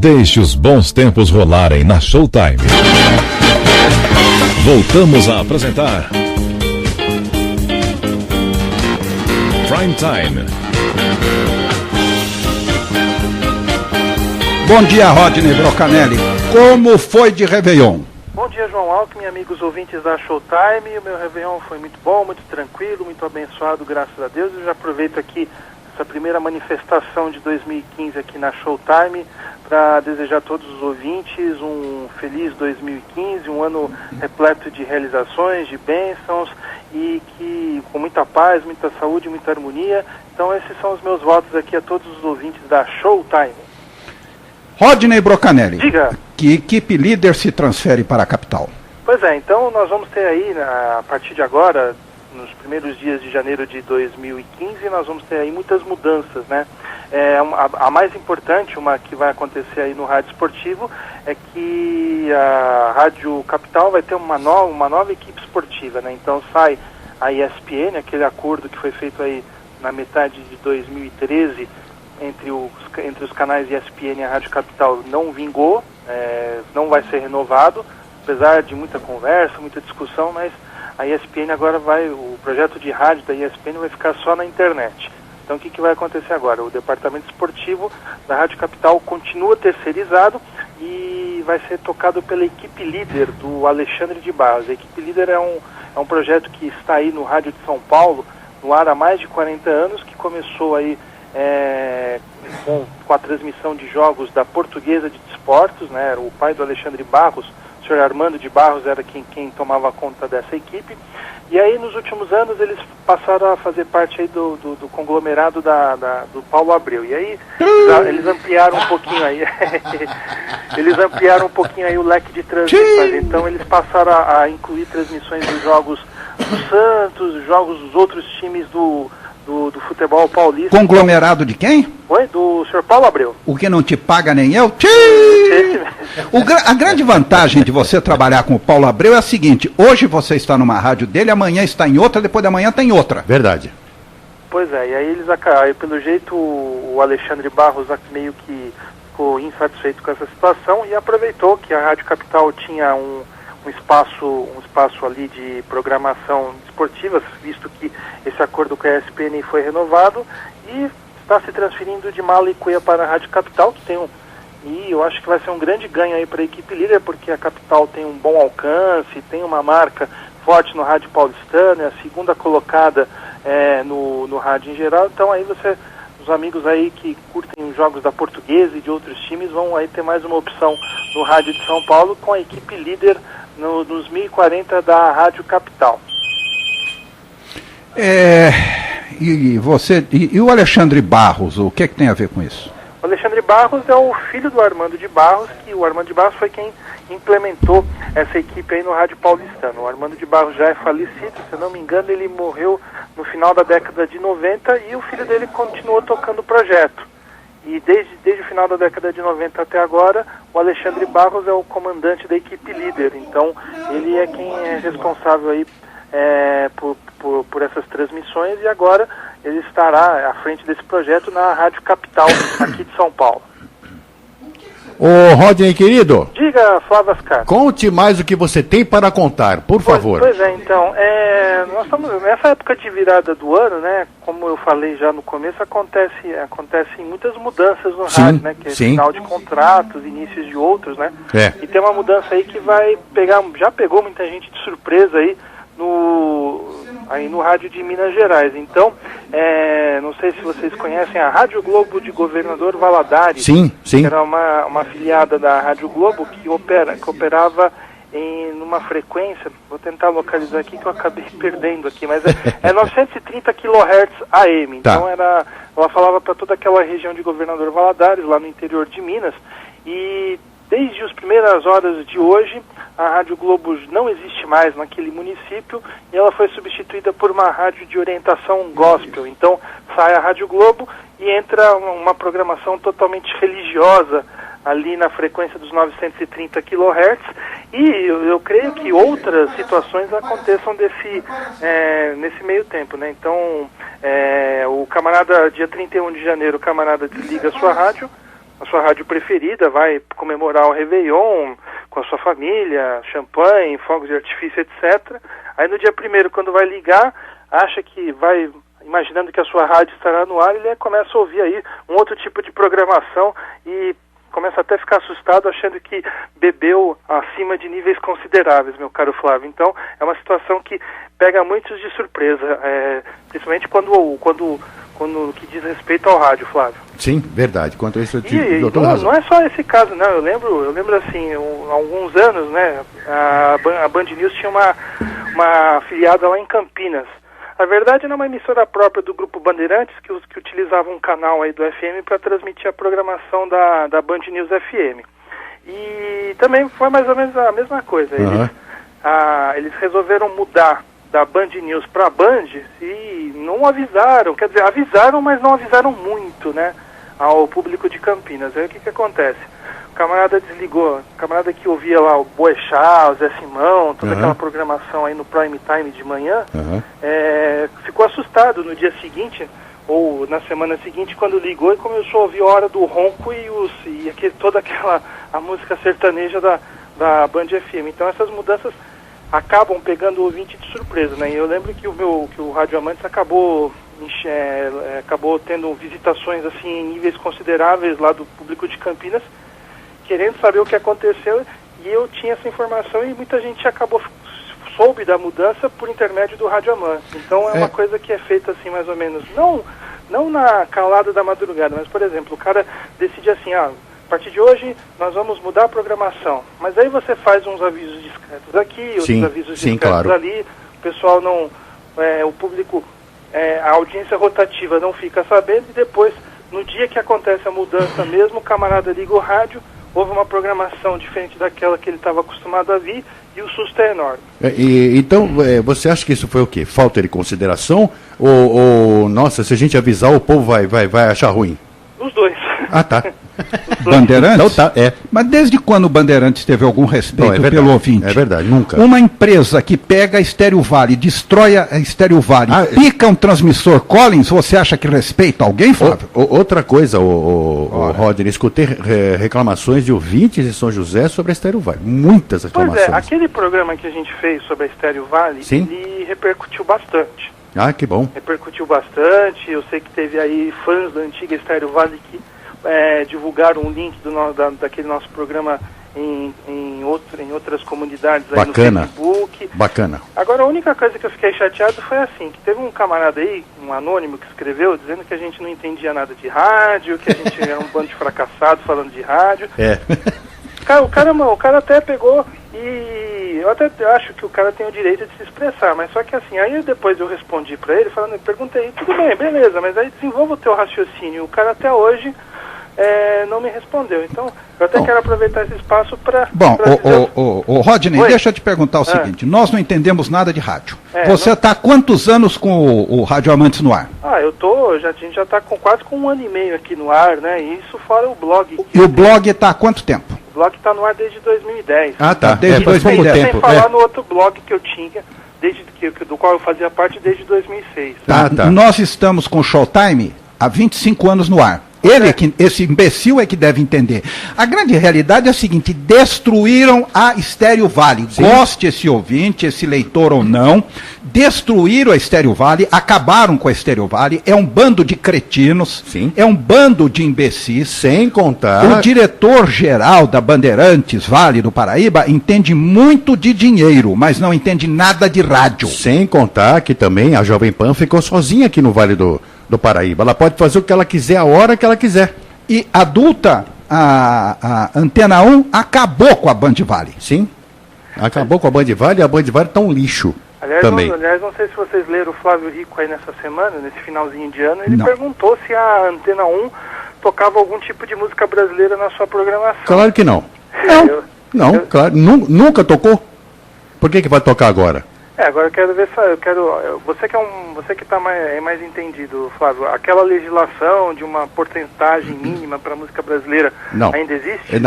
Deixe os bons tempos rolarem na Showtime. Voltamos a apresentar Prime Time. Bom dia, Rodney Brocanelli. Como foi de Réveillon? Bom dia, João Alckmin, amigos ouvintes da Showtime. O meu Réveillon foi muito bom, muito tranquilo, muito abençoado, graças a Deus. Eu já aproveito aqui essa primeira manifestação de 2015 aqui na Showtime para desejar a todos os ouvintes um feliz 2015, um ano repleto de realizações, de bênçãos e que com muita paz, muita saúde, muita harmonia. Então esses são os meus votos aqui a todos os ouvintes da Showtime. Rodney Brocanelli. Diga. Que equipe líder se transfere para a capital? Pois é, então nós vamos ter aí, a partir de agora, nos primeiros dias de janeiro de 2015, nós vamos ter aí muitas mudanças, né? A mais importante, uma que vai acontecer aí no rádio esportivo, é que a Rádio Capital vai ter uma nova equipe esportiva, né? Então sai a ESPN, aquele acordo que foi feito aí na metade de 2013 entre os canais ESPN e a Rádio Capital não vingou, não vai ser renovado, apesar de muita conversa, muita discussão, mas a ESPN agora o projeto de rádio da ESPN vai ficar só na internet. Então o que vai acontecer agora? O departamento esportivo da Rádio Capital continua terceirizado e vai ser tocado pela equipe líder do Alexandre de Barros. A equipe líder é um projeto que está aí no Rádio de São Paulo, no ar há mais de 40 anos, que começou aí com a transmissão de jogos da Portuguesa de Desportos, né? Era o pai do Alexandre Barros, o senhor Armando de Barros era quem tomava conta dessa equipe. E aí nos últimos anos eles passaram a fazer parte aí do conglomerado do Paulo Abreu. E aí eles ampliaram um pouquinho aí o leque de transmissões. Então eles passaram a incluir transmissões dos jogos do Santos, jogos dos outros times do futebol paulista. Conglomerado de quem? Oi, do senhor Paulo Abreu. O que não te paga nem eu? A grande vantagem de você trabalhar com o Paulo Abreu é a seguinte: hoje você está numa rádio dele, amanhã está em outra, depois da manhã está em outra. Verdade. Pois é, e aí pelo jeito o Alexandre Barros meio que ficou insatisfeito com essa situação e aproveitou que a Rádio Capital tinha um espaço ali de programação esportiva, visto que esse acordo com a ESPN foi renovado, e está se transferindo de mala e cuia para a Rádio Capital, que e eu acho que vai ser um grande ganho aí para a equipe líder, porque a Capital tem um bom alcance, tem uma marca forte no rádio paulistano, é a segunda colocada no rádio em geral. Então aí os amigos aí que curtem os jogos da Portuguesa e de outros times vão aí ter mais uma opção no rádio de São Paulo, com a equipe líder nos 1040 da Rádio Capital. E o Alexandre Barros, o que é que tem a ver com isso? O Alexandre Barros é o filho do Armando de Barros, que o Armando de Barros foi quem implementou essa equipe aí no rádio paulistano. O Armando de Barros já é falecido, se eu não me engano, ele morreu no final da década de 90 e o filho dele continuou tocando o projeto. E desde o final da década de 90 até agora, o Alexandre Barros é o comandante da equipe líder. Então, ele é quem é responsável aí por essas transmissões, e agora ele estará à frente desse projeto na Rádio Capital, aqui de São Paulo. Ô Rodney, querido. Diga, Flávio Ascar. Conte mais o que você tem para contar, por favor. Pois é, então, nós estamos nessa época de virada do ano, né? Como eu falei já no começo, acontecem muitas mudanças no rádio, né? Que é final de contratos, inícios de outros, né? E tem uma mudança aí que já pegou muita gente de surpresa aí no rádio de Minas Gerais. Então, não sei se vocês conhecem a Rádio Globo de Governador Valadares. Sim. Que era uma afiliada da Rádio Globo que operava numa frequência, vou tentar localizar aqui que eu acabei perdendo aqui, mas é 930 kHz AM. Então ela falava para toda aquela região de Governador Valadares, lá no interior de Minas, e desde as primeiras horas de hoje, a Rádio Globo não existe mais naquele município e ela foi substituída por uma rádio de orientação gospel. Então, sai a Rádio Globo e entra uma programação totalmente religiosa ali na frequência dos 930 kHz, e eu creio que outras situações aconteçam nesse meio tempo, né? Então, o camarada, dia 31 de janeiro, o camarada desliga a sua rádio, sua rádio preferida, vai comemorar o Réveillon com a sua família, champanhe, fogos de artifício, etc. Aí no dia 1º, quando vai ligar, acha que vai, imaginando que a sua rádio estará no ar, ele começa a ouvir aí um outro tipo de programação e começa até a ficar assustado, achando que bebeu acima de níveis consideráveis, meu caro Flávio. Então, é uma situação que pega muitos de surpresa, principalmente quando que diz respeito ao rádio, Flávio. Sim, verdade. Quanto a isso, não é só esse caso, não. Eu lembro assim, há alguns anos, né, a Band News tinha uma afiliada lá em Campinas. Na verdade, era uma emissora própria do Grupo Bandeirantes que utilizava um canal aí do FM para transmitir a programação da Band News FM. E também foi mais ou menos a mesma coisa. Eles resolveram mudar da Band News para a Band e não avisaram, quer dizer, avisaram, mas não avisaram muito, né, ao público de Campinas. Aí o que acontece? O camarada desligou, o camarada que ouvia lá o Boechat, o Zé Simão, toda aquela programação aí no prime time de manhã, ficou assustado no dia seguinte, ou na semana seguinte, quando ligou e começou a ouvir a hora do ronco e toda a música sertaneja da Band FM. Então essas mudanças acabam pegando o ouvinte de surpresa, né? E eu lembro que o Rádio Amantes acabou tendo visitações assim em níveis consideráveis lá do público de Campinas, querendo saber o que aconteceu, e eu tinha essa informação e muita gente soube da mudança por intermédio do Rádio Amantes. Então é uma coisa que é feita assim mais ou menos, não na calada da madrugada, mas por exemplo, o cara decide assim, a partir de hoje nós vamos mudar a programação, mas aí você faz uns avisos discretos aqui, outros avisos discretos ali, o pessoal o público, a audiência rotativa não fica sabendo, e depois, no dia que acontece a mudança mesmo, o camarada liga o rádio, houve uma programação diferente daquela que ele estava acostumado a ver, e o susto é enorme. Então, você acha que isso foi o quê? Falta de consideração? Ou nossa, se a gente avisar, o povo vai achar ruim? Os dois. Ah, tá. Bandeirantes? Então tá, Mas desde quando o Bandeirantes teve algum respeito pelo ouvinte? É verdade, nunca. Uma empresa que pega a Estéreo Vale, destrói a Estéreo Vale, pica um transmissor Collins, você acha que respeita alguém, Flávio? Outra coisa, Rodney, escutei reclamações de ouvintes de São José sobre a Estéreo Vale. Muitas reclamações. Pois aquele programa que a gente fez sobre a Estéreo Vale, ele repercutiu bastante. Ah, que bom. Repercutiu bastante, eu sei que teve aí fãs da antiga Estéreo Vale que divulgaram um link daquele nosso programa em outras comunidades aí no Facebook. Bacana. Agora, a única coisa que eu fiquei chateado foi assim, que teve um camarada aí, um anônimo, que escreveu dizendo que a gente não entendia nada de rádio, que a gente era um bando de fracassados falando de rádio. O cara até pegou e eu até acho que o cara tem o direito de se expressar, mas só que assim, aí depois eu respondi pra ele, perguntei, tudo bem, beleza, mas aí desenvolva o teu raciocínio. O cara até hoje não me respondeu, então eu até quero aproveitar esse espaço para... Rodney, deixa eu te perguntar o seguinte, nós não entendemos nada de rádio. Você está há quantos anos com o Rádio Amantes no ar? A gente já está quase com 1 ano e meio aqui no ar, né, e isso fora o blog. E o blog está há quanto tempo? O blog está no ar desde 2010. Ah, tá, desde 2010. Sem falar no outro blog que eu tinha, do qual eu fazia parte desde 2006. Tá. Nós estamos com o Showtime há 25 anos no ar. Esse imbecil é que deve entender. A grande realidade é a seguinte, destruíram a Estéreo Vale. Sim. Goste esse ouvinte, esse leitor ou não, destruíram a Estéreo Vale, acabaram com a Estéreo Vale, é um bando de cretinos, é um bando de imbecis. Sem contar... O diretor-geral da Bandeirantes Vale do Paraíba entende muito de dinheiro, mas não entende nada de rádio. Sem contar que também a Jovem Pan ficou sozinha aqui no Vale do Paraíba. Ela pode fazer o que ela quiser, a hora que ela quiser. E adulta, a Antena 1 acabou com a Band Vale. Sim, acabou com a Band Vale, e a Band Vale está um lixo. Aliás, não sei se vocês leram o Flávio Rico aí nessa semana, nesse finalzinho de ano, ele perguntou se a Antena 1 tocava algum tipo de música brasileira na sua programação. Claro que não. Claro, nunca tocou. Por que vai tocar agora? Agora eu quero ver, você que está mais entendido, Flávio, aquela legislação de uma porcentagem mínima para a música brasileira ainda existe?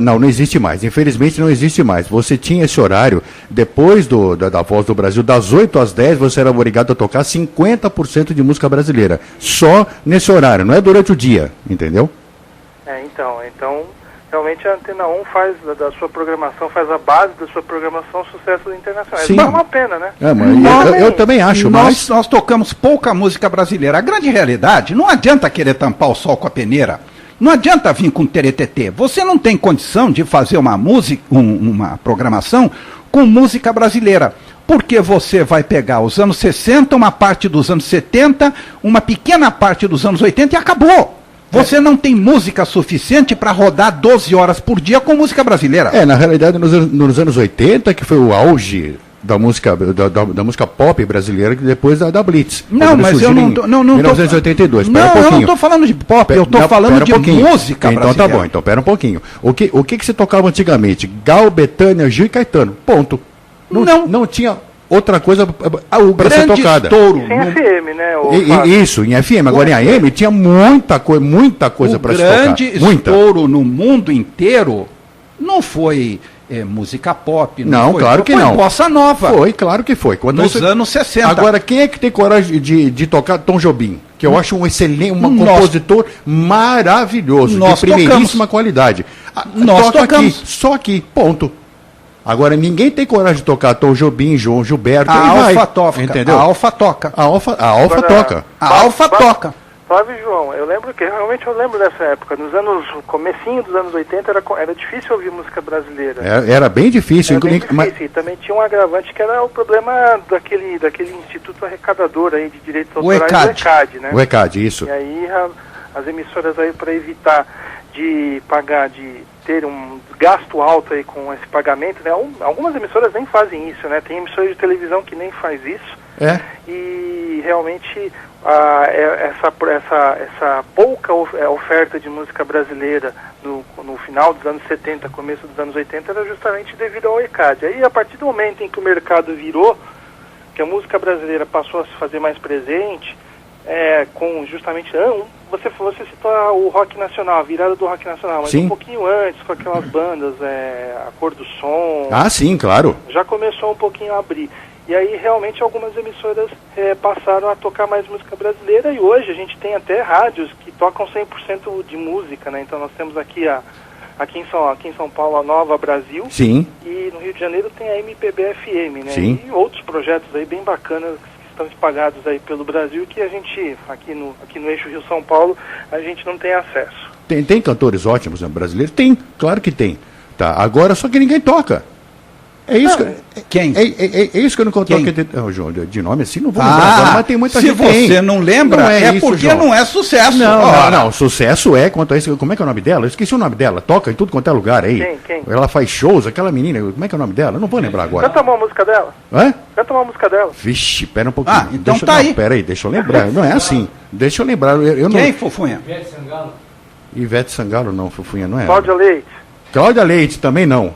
Não existe mais, infelizmente não existe mais. Você tinha esse horário, depois da Voz do Brasil, das 8 às 10, você era obrigado a tocar 50% de música brasileira, só nesse horário, não é durante o dia, entendeu? Então, realmente a Antena 1 faz da sua programação, faz a base da sua programação sucesso internacional. Sim. É uma pena, né? Mas eu também acho, mas... Nós tocamos pouca música brasileira. A grande realidade, não adianta querer tampar o sol com a peneira. Não adianta vir com teretetê. Você não tem condição de fazer uma música, uma programação com música brasileira. Porque você vai pegar os anos 60, uma parte dos anos 70, uma pequena parte dos anos 80 e acabou. Você não tem música suficiente para rodar 12 horas por dia com música brasileira. Na realidade, nos anos 80, que foi o auge da música, da música pop brasileira, que depois da Blitz. Não, mas eu não tô... 1982, não, eu não estou falando de pop, eu estou falando de música brasileira. Então tá bom, então pera um pouquinho. O que se tocava antigamente? Gal, Bethânia, Gil e Caetano, ponto. Não tinha outra coisa para ser tocada. Estouro. Sem FM, né? Isso, em FM. Agora em AM tinha muita coisa para se tocar. O grande estouro no mundo inteiro não foi música pop. Não, claro que não. Foi bossa nova. Foi, claro que foi. Nos anos 60. Agora, quem é que tem coragem de tocar Tom Jobim? Que eu acho um excelente, compositor maravilhoso, de primeiríssima qualidade. Nós tocamos. Só aqui, ponto. Agora, ninguém tem coragem de tocar Tom Jobim, João Gilberto. A Alfa toca. Entendeu? A Alfa toca. A Alfa toca. A Alfa toca. Flávio e João, eu lembro dessa época, comecinho dos anos 80 era difícil ouvir música brasileira. Era bem difícil. Era bem difícil. E também tinha um agravante que era o problema daquele instituto arrecadador aí de direitos autorais, o ECAD, né? O ECAD, isso. E aí as emissoras aí, para evitar de pagar, de ter um gasto alto aí com esse pagamento, né? Algumas emissoras nem fazem isso, né? Tem emissoras de televisão que nem faz isso. E realmente essa pouca oferta de música brasileira no final dos anos 70, começo dos anos 80, era justamente devido ao ECAD. Aí, a partir do momento em que o mercado virou, que a música brasileira passou a se fazer mais presente, com justamente... Você citou o rock nacional, a virada do rock nacional, mas sim, um pouquinho antes, com aquelas bandas, a Cor do Som... sim, claro. Já começou um pouquinho a abrir. E aí, realmente, algumas emissoras passaram a tocar mais música brasileira, e hoje a gente tem até rádios que tocam 100% de música, né? Então, nós temos aqui em São Paulo a Nova Brasil. Sim. E no Rio de Janeiro tem a MPB FM, né? Sim. E outros projetos aí bem bacanas que estão espalhados aí pelo Brasil, que a gente, aqui no eixo Rio-São Paulo, a gente não tem acesso. Tem cantores ótimos, né, brasileiros? Tem, claro que tem. Tá, agora só que ninguém toca. É isso Quem? É isso que eu não conto. João, de nome assim não vou lembrar agora, mas tem muita gente. Se você não lembra, não é isso, porque João. não é sucesso. Não, sucesso quanto a isso. Como é que é o nome dela? Eu esqueci o nome dela. Toca em tudo quanto é lugar aí. Quem? Ela faz shows, aquela menina, como é que é o nome dela? Eu não vou lembrar agora. Canta uma música dela. Canta uma música dela. Vixe, pera um pouquinho. Então aí. Pera aí, deixa eu lembrar. Não é assim. Deixa eu lembrar. Quem, Fofunha? Ivete Sangalo não, Fofunha, não é? Cláudia Leite. Cláudia Leite também não.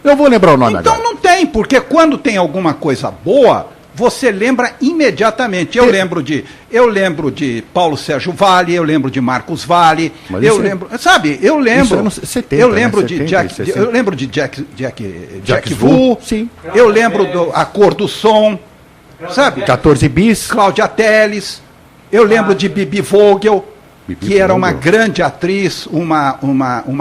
Eu vou lembrar o nome agora. Então não tem, porque quando tem alguma coisa boa, você lembra imediatamente. Eu lembro de Paulo Sérgio Vale, eu lembro de Marcos Vale, eu lembro de Jack Vu, sim. Eu lembro A Cor do Som, sabe? 14 bis. Cláudia Telles, eu lembro de Bibi Vogel, que era uma grande atriz, uma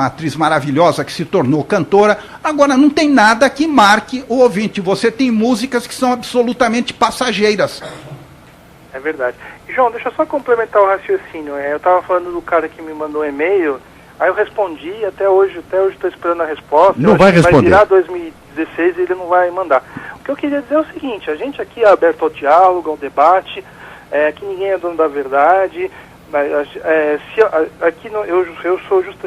atriz maravilhosa que se tornou cantora. Agora, não tem nada que marque o ouvinte. Você tem músicas que são absolutamente passageiras. É verdade. João, deixa eu só complementar o raciocínio. Eu estava falando do cara que me mandou um e-mail, aí eu respondi, até hoje estou esperando a resposta. Não vai responder. Vai virar 2016 e ele não vai mandar. O que eu queria dizer é o seguinte: a gente aqui é aberto ao diálogo, ao debate, que ninguém é dono da verdade.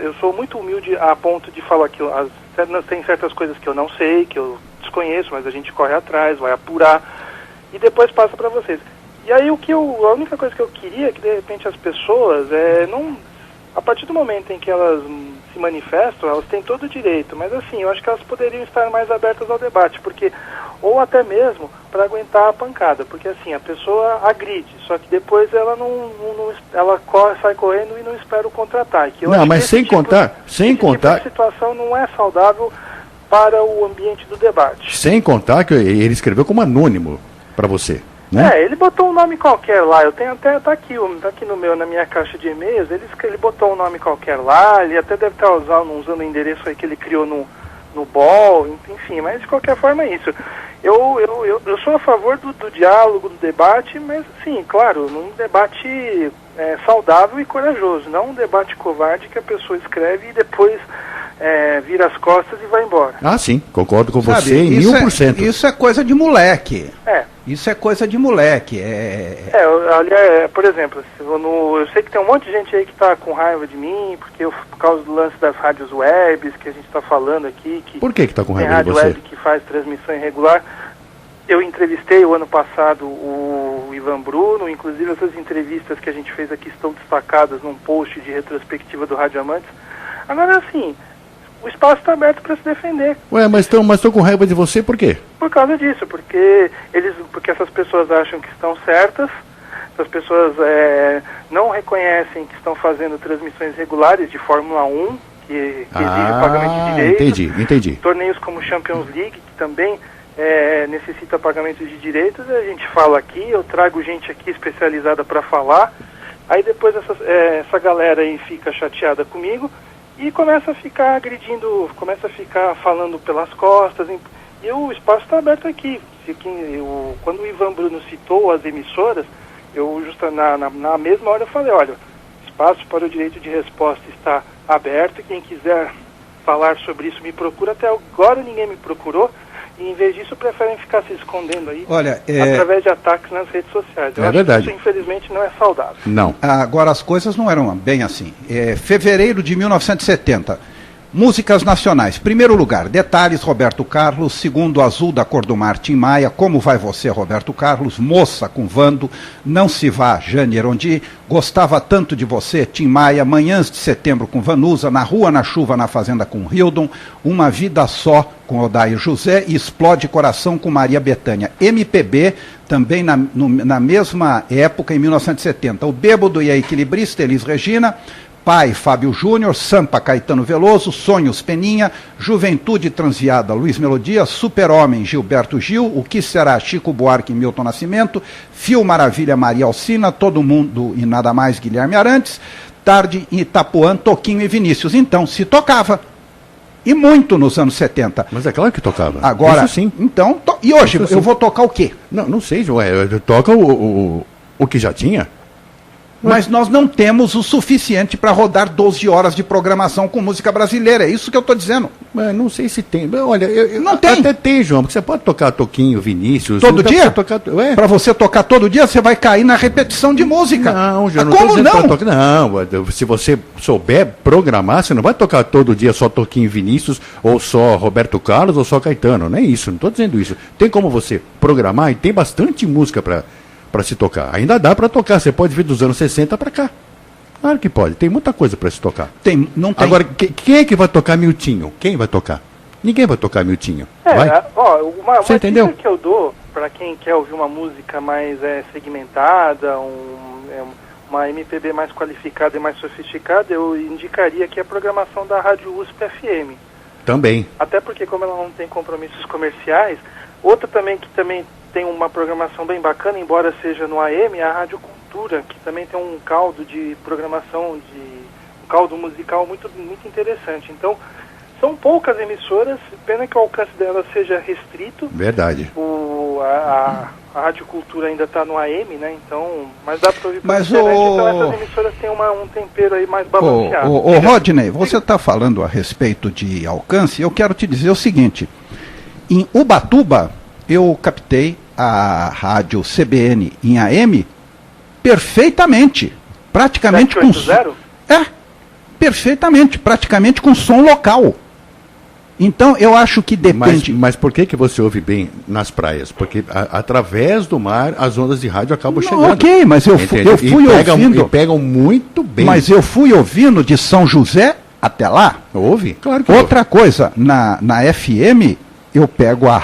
Eu sou muito humilde a ponto de falar que tem certas coisas que eu não sei, que eu desconheço, mas a gente corre atrás, vai apurar e depois passa para vocês. E aí a única coisa que eu queria é que de repente as pessoas a partir do momento em que elas se manifestam, elas têm todo o direito, mas assim, eu acho que elas poderiam estar mais abertas ao debate, porque ou até mesmo para aguentar a pancada, porque assim, a pessoa agride, só que depois ela sai correndo e não espera o contra-ataque. Mas sem contar, tipo de situação não é saudável para o ambiente do debate. Sem contar que ele escreveu como anônimo para você. né? Ele botou um nome qualquer lá, eu tenho até, tá aqui na minha caixa de e-mails, ele botou um nome qualquer lá, ele até deve estar usando o endereço aí que ele criou no BOL, enfim, mas de qualquer forma é isso. Eu sou a favor do diálogo, do debate, mas sim, claro, num debate saudável e corajoso, não um debate covarde que a pessoa escreve e depois vira as costas e vai embora. Ah, sim, concordo com você em 1000%. Isso é coisa de moleque. Isso é coisa de moleque. Por exemplo, eu sei que tem um monte de gente aí que está com raiva de mim, porque por causa do lance das rádios webs que a gente está falando aqui. Por que está com raiva de você? Tem rádio web que faz transmissão irregular. Eu entrevistei o ano passado o Ivan Bruno, inclusive essas entrevistas que a gente fez aqui estão destacadas num post de retrospectiva do Rádio Amantes. Agora, assim, o espaço está aberto para se defender. Mas estou com raiva de você por quê? Por causa disso, porque essas pessoas acham que estão certas, essas pessoas não reconhecem que estão fazendo transmissões regulares de Fórmula 1, que exige pagamento de direitos. Entendi. Torneios como Champions League, que também necessita pagamento de direitos, a gente fala aqui, eu trago gente aqui especializada para falar, aí depois essa galera aí fica chateada comigo, e começa a ficar agredindo, começa a ficar falando pelas costas, e o espaço está aberto aqui. Quando o Ivan Bruno citou as emissoras, na mesma hora eu falei, olha, espaço para o direito de resposta está aberto, quem quiser falar sobre isso me procura, até agora ninguém me procurou, e em vez disso preferem ficar se escondendo aí, através de ataques nas redes sociais. Eu acho verdade. Que isso infelizmente não é saudável. Não. Agora as coisas não eram bem assim. Fevereiro de 1970. Músicas nacionais. Primeiro lugar, Detalhes, Roberto Carlos. Segundo, Azul da Cor do Mar, Tim Maia. Como Vai Você, Roberto Carlos. Moça, com Vando. Não Se Vá, Jane Erondi. Gostava Tanto de Você, Tim Maia. Manhãs de Setembro, com Vanusa. Na Rua, na Chuva, na Fazenda, com Hildon. Uma Vida Só, com Odair José. E Explode Coração, com Maria Bethânia. MPB, também na mesma época, em 1970. O Bêbado e a Equilibrista, Elis Regina. Pai, Fábio Júnior, Sampa, Caetano Veloso, Sonhos, Peninha, Juventude Transviada, Luiz Melodia, Super-Homem, Gilberto Gil, O Que Será, Chico Buarque e Milton Nascimento, Fio Maravilha, Maria Alcina, Todo Mundo e Nada Mais, Guilherme Arantes, Tarde em Itapuã, Toquinho e Vinícius. Então, se tocava. E muito nos anos 70. Mas é claro que tocava. Agora, isso sim. Então, e hoje, eu vou tocar o quê? Não sei, toca o que já tinha. Mas nós não temos o suficiente para rodar 12 horas de programação com música brasileira. É isso que eu estou dizendo. Mas não sei se tem. Olha, não tem. Até tem, João, porque você pode tocar Toquinho, Vinícius. Todo dia? Para você tocar todo dia, você vai cair na repetição de música. Não, João, como não? Não, se você souber programar, você não vai tocar todo dia só Toquinho, Vinícius, ou só Roberto Carlos, ou só Caetano. Não é isso, não estou dizendo isso. Tem como você programar e tem bastante música para se tocar. Ainda dá para tocar, você pode vir dos anos 60 para cá. Claro que pode, tem muita coisa para se tocar. Não tem. Agora, quem é que vai tocar Miltinho? Quem vai tocar? Ninguém vai tocar Miltinho. Uma dica que eu dou para quem quer ouvir uma música mais segmentada, uma MPB mais qualificada e mais sofisticada, eu indicaria aqui a programação da Rádio USP FM. Também. Até porque, como ela não tem compromissos comerciais, outra também que também tem uma programação bem bacana, embora seja no AM, a Rádio Cultura, que também tem um caldo de programação, um caldo musical muito, muito interessante. Então, são poucas emissoras, pena que o alcance delas seja restrito. Verdade. A Rádio Cultura ainda está no AM, né? Então, mas dá para ouvir pela internet, então essas emissoras têm um tempero aí mais balanceado. Rodney, você está falando a respeito de alcance, eu quero te dizer o seguinte, em Ubatuba, eu captei a rádio CBN em AM perfeitamente, praticamente 780? Perfeitamente, praticamente com som local. Então eu acho que depende. Mas por que você ouve bem nas praias? Porque através do mar as ondas de rádio acabam chegando. Ok, mas eu fui ouvindo. E pegam muito bem. Mas eu fui ouvindo de São José até lá. Ouve? Claro que outra coisa, na FM eu pego a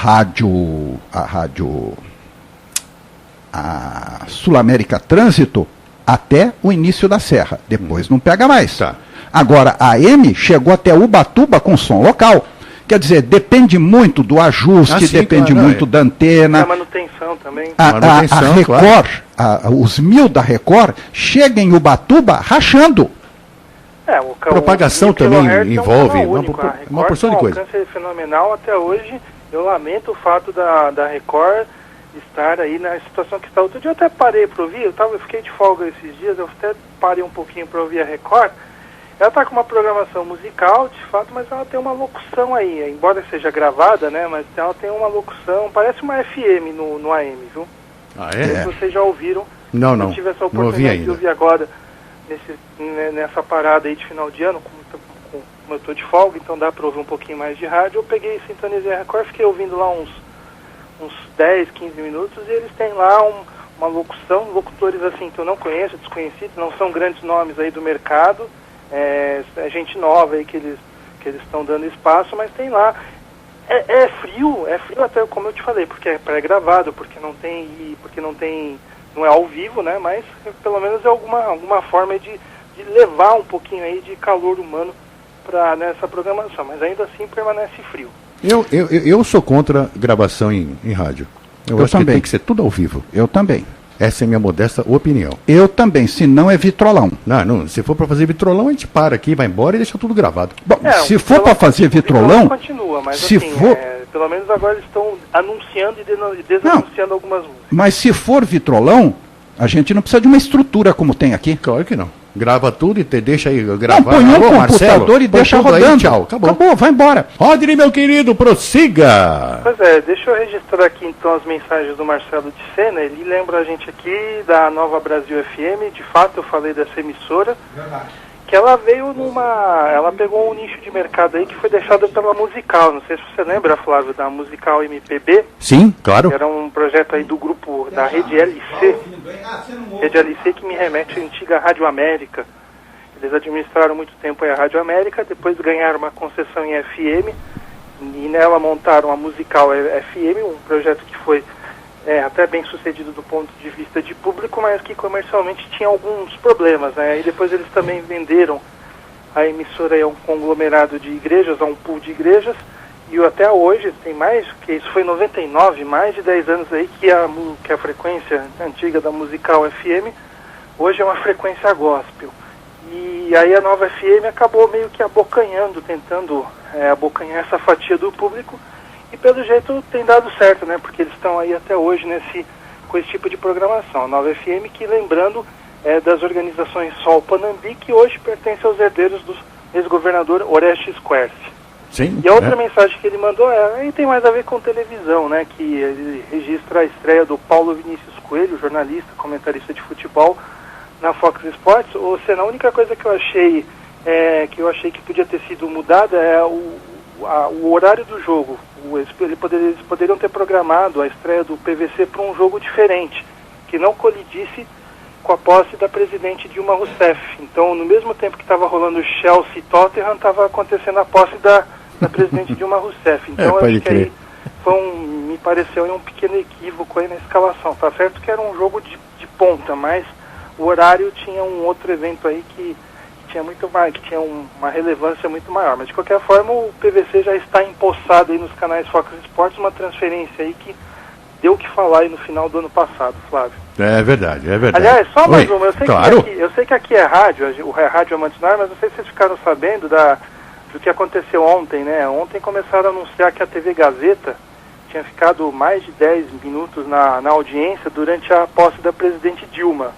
Sul-América Trânsito até o início da serra. Depois não pega mais. Tá. Agora, a AM chegou até Ubatuba com som local. Quer dizer, depende muito do ajuste, depende muito da antena. A manutenção também. A Record, os 1000 da Record, chegam em Ubatuba rachando. Propagação também envolve uma porção de coisas. O alcance é fenomenal até hoje. Eu lamento o fato da Record estar aí na situação que está. Outro dia eu até parei para ouvir, eu fiquei de folga esses dias, eu até parei um pouquinho para ouvir a Record. Ela está com uma programação musical, de fato, mas ela tem uma locução aí, embora seja gravada, né, mas ela tem uma locução, parece uma FM no AM, viu? Ah, Não sei se vocês já ouviram. Não, eu tive essa oportunidade de ouvir agora, nessa parada aí de final de ano, como eu estou de folga, então dá para ouvir um pouquinho mais de rádio. Eu peguei e sintonizei a Record, fiquei ouvindo lá uns 10, 15 minutos, e eles têm lá uma locução, locutores assim que eu não conheço, desconhecidos, não são grandes nomes aí do mercado, é gente nova aí que eles estão dando espaço, mas tem lá. É frio até como eu te falei, porque é pré-gravado, porque não é ao vivo, né, mas pelo menos é alguma forma de levar um pouquinho aí de calor humano nessa programação, mas ainda assim permanece frio. Eu sou contra gravação em rádio. Eu acho também. Que tem que ser tudo ao vivo. Eu também. Essa é a minha modesta opinião. Eu também, se não é vitrolão. Não, se for para fazer vitrolão, a gente para aqui, vai embora e deixa tudo gravado. Bom, se for para fazer vitrolão... continua, mas se assim, for... pelo menos agora eles estão anunciando e desanunciando algumas músicas. Mas se for vitrolão, a gente não precisa de uma estrutura como tem aqui. Claro que não. Grava tudo e deixa aí gravar. Põe um computador e deixa rodando. Aí, tchau, acabou, vai embora. Rodney, meu querido, prossiga. Pois é, deixa eu registrar aqui então as mensagens do Marcelo de Sena. Ele lembra a gente aqui da Nova Brasil FM. De fato, eu falei dessa emissora. Verdade. Que ela veio ela pegou um nicho de mercado aí que foi deixado pela Musical. Não sei se você lembra, Flávio, da Musical MPB. Sim, claro. Era um projeto aí do grupo da Rede LC. Rede LC, que me remete à antiga Rádio América. Eles administraram muito tempo aí a Rádio América, depois ganharam uma concessão em FM, e nela montaram a Musical FM, um projeto que foi até bem sucedido do ponto de vista de público, mas que comercialmente tinha alguns problemas, né? E depois eles também venderam a emissora a um conglomerado de igrejas, a um pool de igrejas, e até hoje, tem mais, que isso foi em 99, mais de 10 anos aí, que a frequência antiga da Musical FM, hoje é uma frequência gospel. E aí a Nova FM acabou meio que abocanhando, tentando abocanhar essa fatia do público, e pelo jeito tem dado certo, né? Porque eles estão aí até hoje com esse tipo de programação. A Nova FM, que lembrando, das organizações Sol Panambi, que hoje pertence aos herdeiros do ex-governador Orestes Quercia. Sim. E a outra mensagem que ele mandou aí tem mais a ver com televisão, né? Que ele registra a estreia do Paulo Vinícius Coelho, jornalista, comentarista de futebol, na Fox Sports. Ou seja, a única coisa que eu achei que podia ter sido mudada é o horário do jogo. Eles poderiam ter programado a estreia do PVC para um jogo diferente, que não colidisse com a posse da presidente Dilma Rousseff. Então, no mesmo tempo que estava rolando Chelsea e Tottenham, estava acontecendo a posse da presidente Dilma Rousseff. Então, acho que aí me pareceu um pequeno equívoco aí na escalação. Tá certo que era um jogo de ponta, mas o horário tinha um outro evento aí que tinha muito mais, que tinha uma relevância muito maior. Mas de qualquer forma, o PVC já está empossado aí nos canais Fox Sports, uma transferência aí que deu o que falar aí no final do ano passado, Flávio. É verdade. Aliás, só mais uma, eu sei que aqui é rádio, é Rádio Amantes do Ar, mas não sei se vocês ficaram sabendo do que aconteceu ontem, né? Ontem começaram a anunciar que a TV Gazeta tinha ficado mais de 10 minutos na audiência durante a posse da presidente Dilma.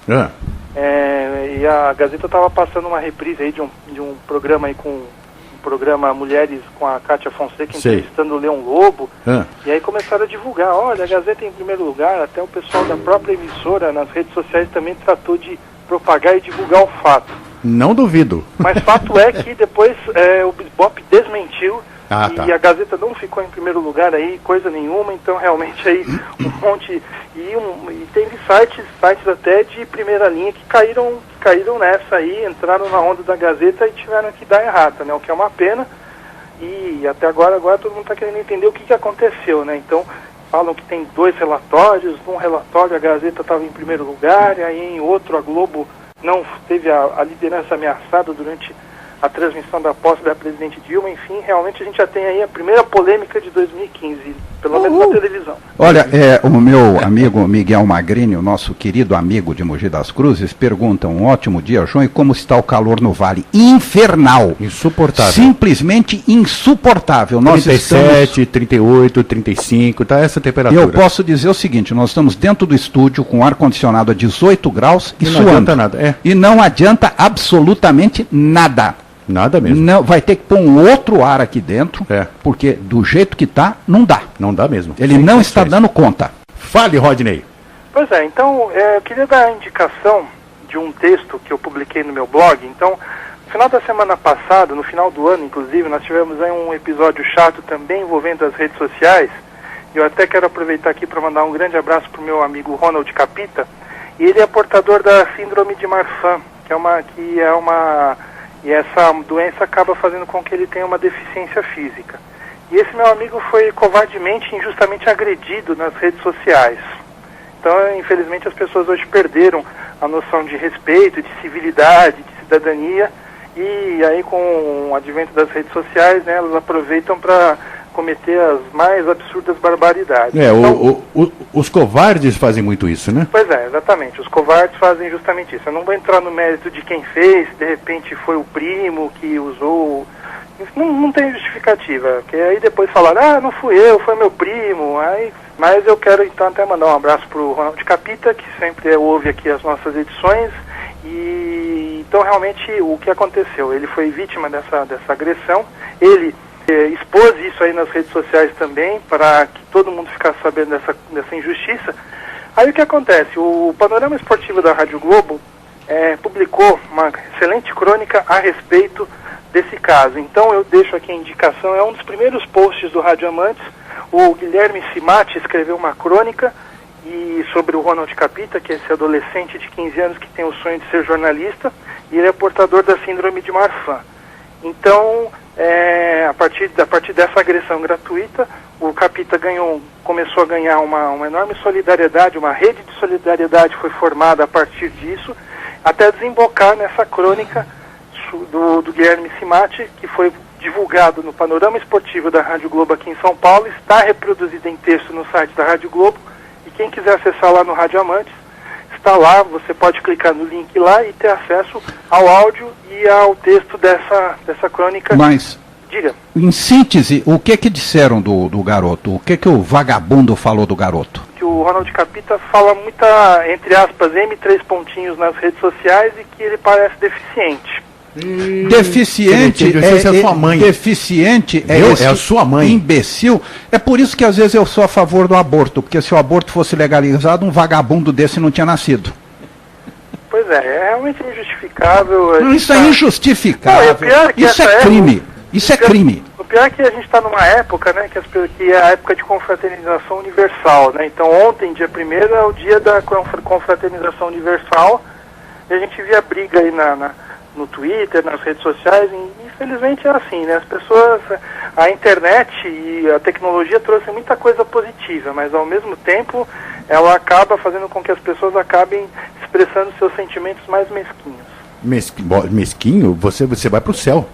E a Gazeta estava passando uma reprise aí de um programa aí programa Mulheres com a Kátia Fonseca entrevistando o Leão Lobo, e aí começaram a divulgar, olha, a Gazeta em primeiro lugar, até o pessoal da própria emissora nas redes sociais também tratou de propagar e divulgar o fato. Não duvido. Mas fato é que depois o Ibope desmentiu, e a Gazeta não ficou em primeiro lugar aí, coisa nenhuma, então realmente aí um monte, e tem sites até de primeira linha que caíram nessa aí, entraram na onda da Gazeta e tiveram que dar errata, né, o que é uma pena, e até agora todo mundo está querendo entender o que aconteceu, né, então falam que tem 2 relatórios, num relatório a Gazeta estava em primeiro lugar, e aí em outro a Globo não teve a liderança ameaçada durante a transmissão da posse da presidente Dilma, enfim, realmente a gente já tem aí a primeira polêmica de 2015, pelo menos na televisão. Olha, o meu amigo Miguel Magrini, o nosso querido amigo de Mogi das Cruzes, pergunta: um ótimo dia, João, e como está o calor no Vale? Infernal. Insuportável. Simplesmente insuportável. Nós 37, 38, 35, tá essa temperatura. Eu posso dizer o seguinte, nós estamos dentro do estúdio com ar-condicionado a 18 graus e suando. Não adianta nada. E não adianta absolutamente nada. Nada mesmo. Não, vai ter que pôr um outro ar aqui dentro, porque do jeito que está, não dá. Não dá mesmo. Ele não está dando conta. Fale, Rodney. Pois é, então, eu queria dar a indicação de um texto que eu publiquei no meu blog. Então, no final da semana passada, no final do ano, inclusive, nós tivemos aí um episódio chato também envolvendo as redes sociais. Eu até quero aproveitar aqui para mandar um grande abraço para o meu amigo Ronald Capita. E ele é portador da síndrome de Marfan, e essa doença acaba fazendo com que ele tenha uma deficiência física. E esse meu amigo foi covardemente, injustamente agredido nas redes sociais. Então, infelizmente, as pessoas hoje perderam a noção de respeito, de civilidade, de cidadania. E aí, com o advento das redes sociais, né, elas aproveitam para cometer as mais absurdas barbaridades. Então, os covardes fazem muito isso, né? Pois é, exatamente. Os covardes fazem justamente isso. Eu não vou entrar no mérito de quem fez, de repente foi o primo que usou. Não tem justificativa. Porque aí depois falaram, não fui eu, foi meu primo. Mas eu quero então até mandar um abraço para o Ronald Capita, que sempre ouve aqui as nossas edições. E então realmente o que aconteceu? Ele foi vítima dessa agressão. Ele expôs isso aí nas redes sociais também, para que todo mundo ficasse sabendo dessa injustiça. Aí o que acontece? O Panorama Esportivo da Rádio Globo publicou uma excelente crônica a respeito desse caso. Então eu deixo aqui a indicação, é um dos primeiros posts do Rádio Amantes. O Guilherme Simati escreveu uma crônica sobre o Ronald Capita, que é esse adolescente de 15 anos que tem o sonho de ser jornalista, e ele é portador da síndrome de Marfan. Então, a partir dessa agressão gratuita, o Capita começou a ganhar uma enorme solidariedade, uma rede de solidariedade foi formada a partir disso, até desembocar nessa crônica do Guilherme Simati, que foi divulgado no Panorama Esportivo da Rádio Globo aqui em São Paulo, está reproduzido em texto no site da Rádio Globo, e quem quiser acessar lá no Rádio Amantes, está lá, você pode clicar no link lá e ter acesso ao áudio e ao texto dessa crônica. Mas, diga. Em síntese, o que disseram do garoto? O que o vagabundo falou do garoto? Que o Ronald Capita fala muita, entre aspas, M3 pontinhos nas redes sociais e que ele parece deficiente. Deficiente é a sua mãe. Deficiente é a sua mãe. Imbecil. É por isso que às vezes eu sou a favor do aborto, porque se o aborto fosse legalizado, um vagabundo desse não tinha nascido. Pois é realmente injustificável. Não, isso é injustificável. Isso é crime. Isso é crime. O pior é que a gente está numa época, né, que é a época de confraternização universal, né? Então ontem, dia 1º, é o dia da confraternização universal, e a gente via briga aí no Twitter, nas redes sociais, e infelizmente é assim, né? As pessoas, a internet e a tecnologia trouxe muita coisa positiva, mas ao mesmo tempo ela acaba fazendo com que as pessoas acabem expressando seus sentimentos mais mesquinhos. Mesquinho? Você vai pro céu,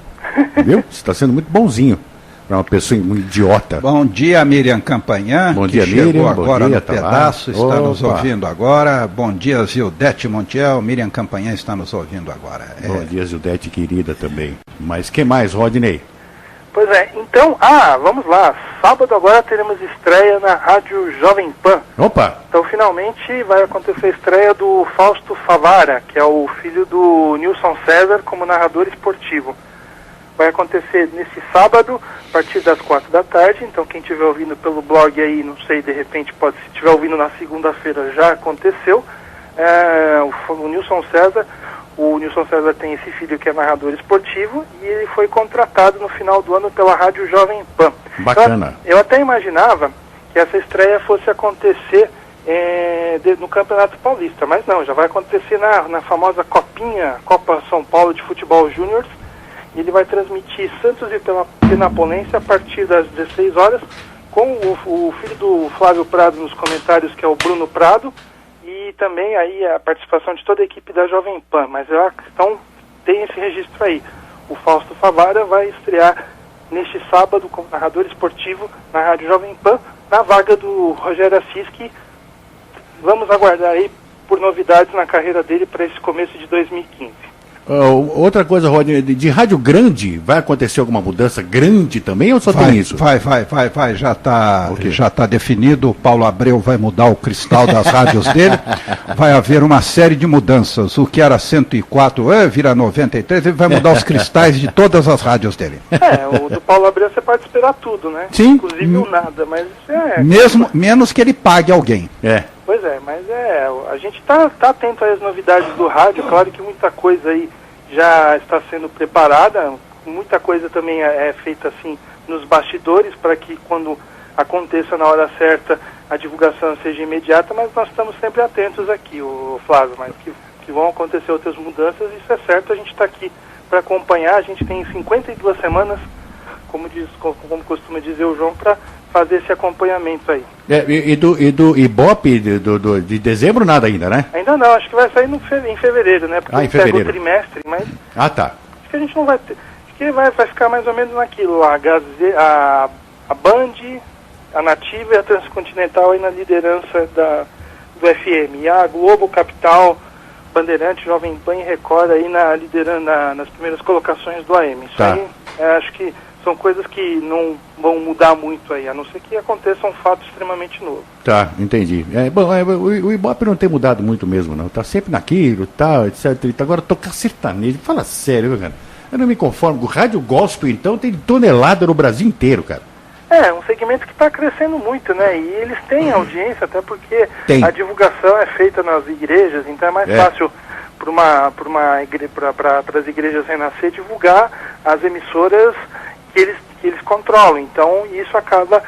viu? Você está sendo muito bonzinho. Para uma pessoa muito idiota. Bom dia, Miriam Campanhã, bom que dia, chegou Miriam, agora dia, no pedaço, está Opa. nos ouvindo agora. Bom dia, Zildete Montiel, Miriam Campanhã está nos ouvindo agora. Bom dia, Zildete querida também. Mas que mais, Rodney? Pois é, então, vamos lá. Sábado agora teremos estreia na Rádio Jovem Pan. Opa! Então, finalmente, vai acontecer a estreia do Fausto Favara, que é o filho do Nilson César, como narrador esportivo. Vai acontecer nesse sábado, a partir das 4 da tarde. Então, quem estiver ouvindo pelo blog aí, não sei, de repente, se estiver ouvindo na segunda-feira, já aconteceu. O Nilson César tem esse filho que é narrador esportivo e ele foi contratado no final do ano pela Rádio Jovem Pan. Bacana. Então, eu até imaginava que essa estreia fosse acontecer no Campeonato Paulista, mas não, já vai acontecer na famosa Copa São Paulo de Futebol Júnior. Ele vai transmitir Santos e Penapolense a partir das 16 horas, com o filho do Flávio Prado nos comentários, que é o Bruno Prado, e também aí a participação de toda a equipe da Jovem Pan. Mas então tem esse registro aí. o Fausto Favara, vai estrear neste sábado como narrador esportivo na Rádio Jovem Pan, na vaga do Rogério Assis, que vamos aguardar aí por novidades na carreira dele para esse começo de 2015. Outra coisa, Rodney, de rádio grande, vai acontecer alguma mudança grande também ou só tem isso? Vai, já está definido, o Paulo Abreu vai mudar o cristal das rádios dele, vai haver uma série de mudanças, o que era 104, vira 93, ele vai mudar os cristais de todas as rádios dele. O do Paulo Abreu você pode esperar tudo, né? Sim. Inclusive o nada, mas menos que ele pague alguém. Pois é, mas a gente tá atento às novidades do rádio, claro que muita coisa aí já está sendo preparada, muita coisa também é feita assim nos bastidores para que quando aconteça na hora certa a divulgação seja imediata, mas nós estamos sempre atentos aqui, o Flávio, mas que vão acontecer outras mudanças, isso é certo, a gente está aqui para acompanhar, a gente tem 52 semanas, como costuma dizer o João, para fazer esse acompanhamento aí. E do Ibope de dezembro nada ainda, né? Ainda não, acho que vai sair em fevereiro, né? Porque em fevereiro. Pega o trimestre, mas... Tá. Acho que a gente não vai ter... Acho que vai ficar mais ou menos naquilo lá, a Band, a Nativa e a Transcontinental aí na liderança do FM. E a Globo, Capital, Bandeirante, Jovem Pan e Record aí nas primeiras colocações do AM. Isso aí, acho que são coisas que não vão mudar muito aí, a não ser que aconteça um fato extremamente novo. Tá, entendi. O Ibope não tem mudado muito mesmo, não. Tá sempre naquilo, tal, etc. Agora tocar sertanejo, fala sério, cara. Eu não me conformo. O rádio gospel, então, tem tonelada no Brasil inteiro, cara. Um segmento que está crescendo muito, né? E eles têm audiência, até porque a divulgação é feita nas igrejas, então é mais fácil para as igrejas renascer divulgar as emissoras que eles controlam. Então isso acaba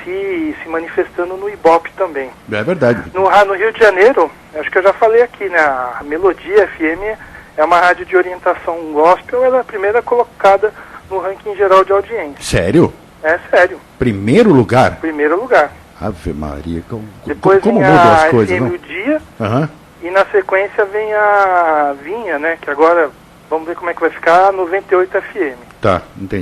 se manifestando no Ibope também. É verdade. No Rio de Janeiro, acho que eu já falei aqui, né? A Melodia FM é uma rádio de orientação gospel, ela é a primeira colocada no ranking geral de audiência. Sério? É sério. Primeiro lugar? Primeiro lugar. Ave Maria, depois como vem mudam as a coisas, FM não? O Dia, e na sequência vem a Vinha, né? Que agora, vamos ver como é que vai ficar, a 98 FM. Tá, entendi.